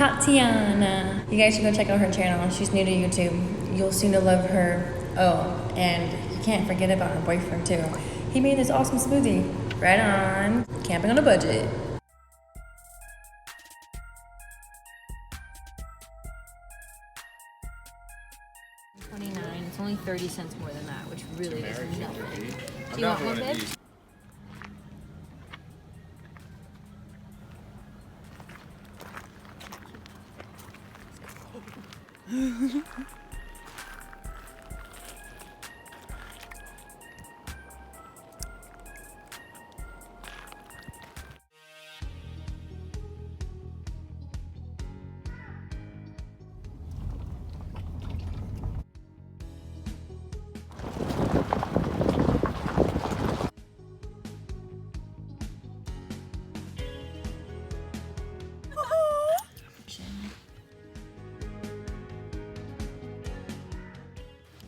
Tatiana. You guys should go check out her channel. She's new to YouTube. You'll soon to love her. Oh, and you can't forget about her boyfriend too. He made this awesome smoothie. Right on. Camping on a budget. $29. It's only 30 cents more than that, which really is nothing. Do you want one, babe?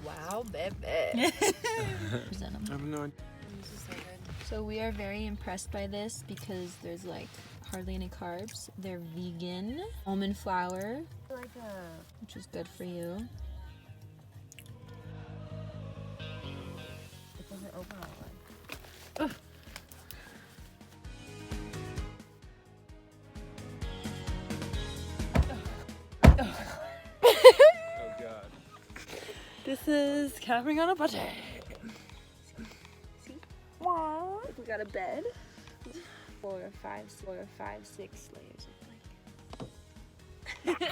Wow, baby. Present them. I have no idea. This is so good. So we are very impressed by this because there's like hardly any carbs. They're vegan, almond flour, which is good for you. It doesn't open all the way. This is camping on a budget. See? Wow. We got a bed. 4 or 5, 6 layers of blanket.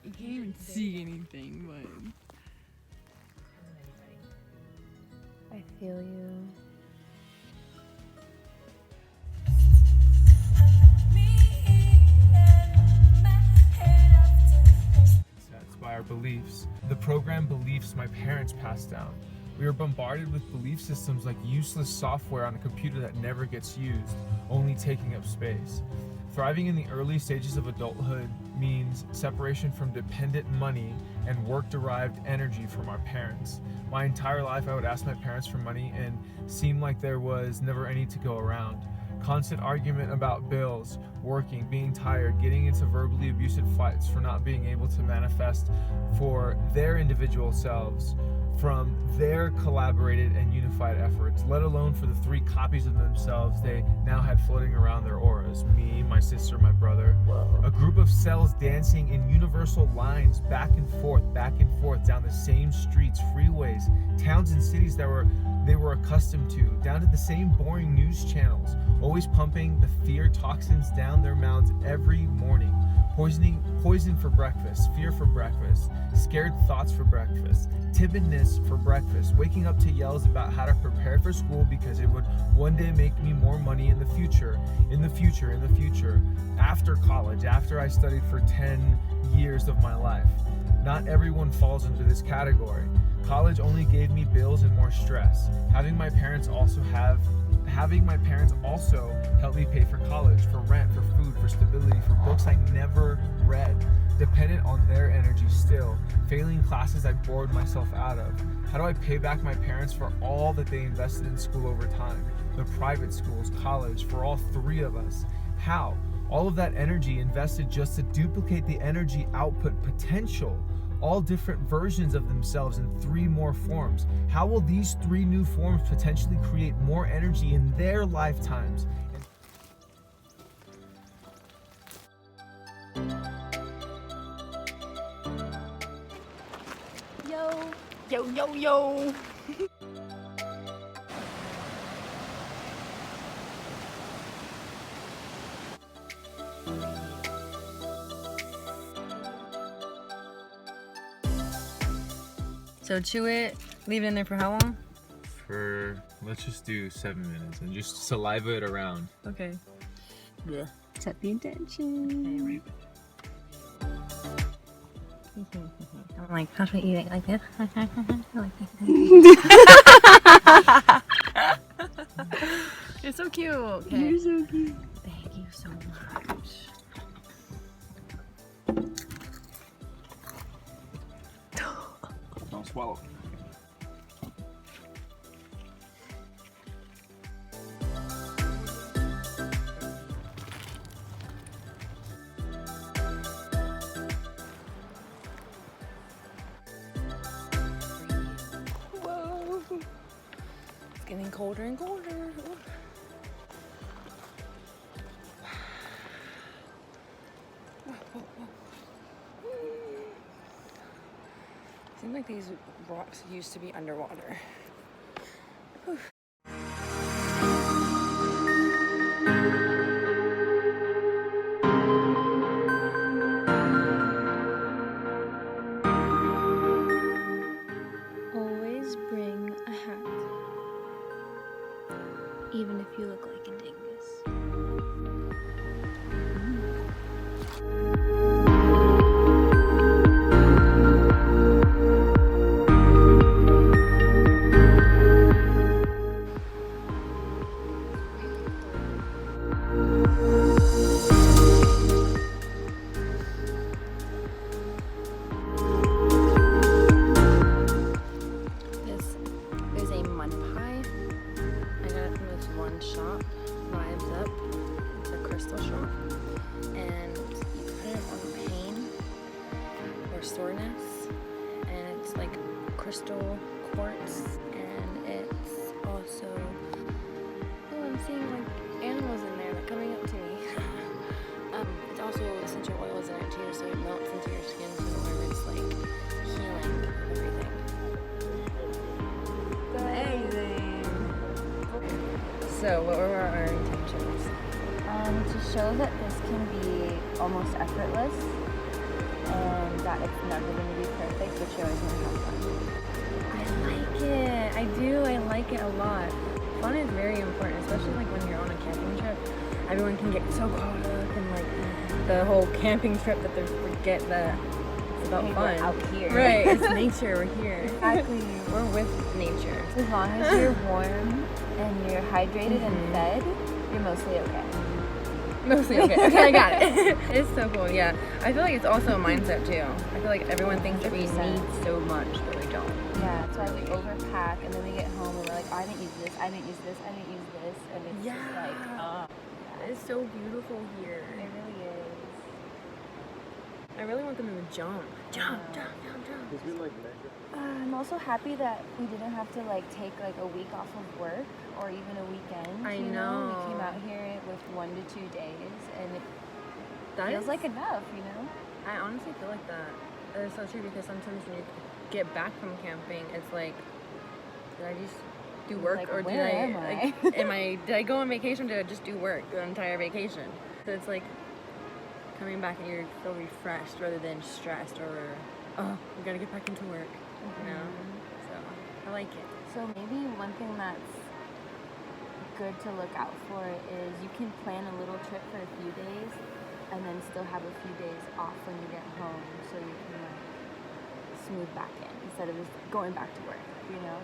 You can't even see anything, but I feel you. That's by our beliefs. The program beliefs my parents passed down. We are bombarded with belief systems like useless software on a computer that never gets used, only taking up space. Thriving in the early stages of adulthood means separation from dependent money and work-derived energy from our parents. My entire life I would ask my parents for money and seemed like there was never any to go around. Constant argument about bills, working, being tired, getting into verbally abusive fights for not being able to manifest for their individual selves from their collaborated and unified efforts, let alone for the 3 copies of themselves they now had floating around their auras. Me, my sister, my brother. Whoa. A group of cells dancing in universal lines back and forth down the same streets, freeways, towns and cities that they were accustomed to, down to the same boring news channels, always pumping the fear toxins down their mouths every morning. Poison for breakfast, fear for breakfast, scared thoughts for breakfast, timidness for breakfast, waking up to yells about how to prepare for school because it would one day make me more money in the future, after college, after I studied for 10 years of my life. Not everyone falls into this category. College only gave me bills and more stress. Having my parents also help me pay for college, for rent, for food, for stability, for books I never read, dependent on their energy still, failing classes I bored myself out of. How do I pay back my parents for all that they invested in school over time? The private schools, college, for all 3 of us. How? All of that energy invested just to duplicate the energy output potential, all different versions of themselves in 3 more forms. How will these 3 new forms potentially create more energy in their lifetimes? yo. So chew it, leave it in there for how long? Let's just do 7 minutes and just saliva it around. Okay. Yeah. Set the intention. I'm like, how should I eat it? Like this? You're so cute. Okay. You're so cute. Thank you so much. colder and colder. Ooh. Seems like these rocks used to be underwater. Whew. Always bring a hat, even if you look like a dingus. Soreness, and it's like crystal quartz, and it's also, oh, I'm seeing like animals in there that are coming up to me. It's also essential oils in it too, so it melts into your skin to where it's like healing everything. Amazing. So what were our intentions? To show that this can be almost effortless, and that it's never going to be perfect, but you're always going to have fun. I like it. I do. I like it a lot. Fun is very important, especially like when you're on a camping trip. Everyone can get so caught up in like the whole camping trip that they forget that it's about fun. We're out here. Right. It's nature. We're here. Exactly. We're with nature. As long as you're warm and you're hydrated and fed, you're mostly okay. Mostly okay. Okay, I got it. It's so cool. Yeah. I feel like it's also a mindset too. I feel like everyone thinks that we need so much, but we don't. Yeah, that's why we overpack, and then we get home and we're like, I didn't use this, I didn't use this, I didn't use this, and it's just like, It's so beautiful here. it really is. I really want them to jump. Jump. I'm also happy that we didn't have to like take like a week off of work or even a weekend. I you know. We came out here with 1 to 2 days, and it That feels is- like enough, you know? I honestly feel like that. That is so true, because sometimes when you get back from camping, it's like, did I just do work, Like, or where am I? did I go on vacation, or did I just do work the entire vacation? So it's like coming back and you're so refreshed rather than stressed, or we gotta get back into work. You know? So I like it. So maybe one thing that's good to look out for is you can plan a little trip for a few days and then still have a few days off when you get home, so you can like smooth back in instead of just going back to work, you know?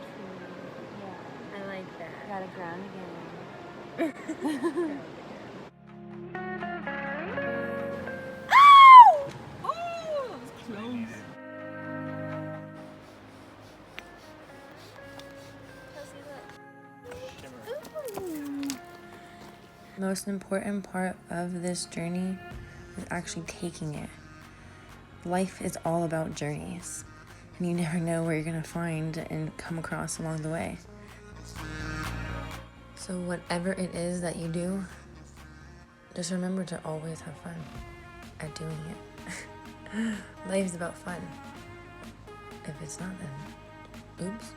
Yeah. I like that. Gotta ground again. Most important part of this journey is actually taking it. Life is all about journeys, and you never know where you're gonna find and come across along the way. So whatever it is that you do, just remember to always have fun at doing it. Life's about fun. If it's not, then oops.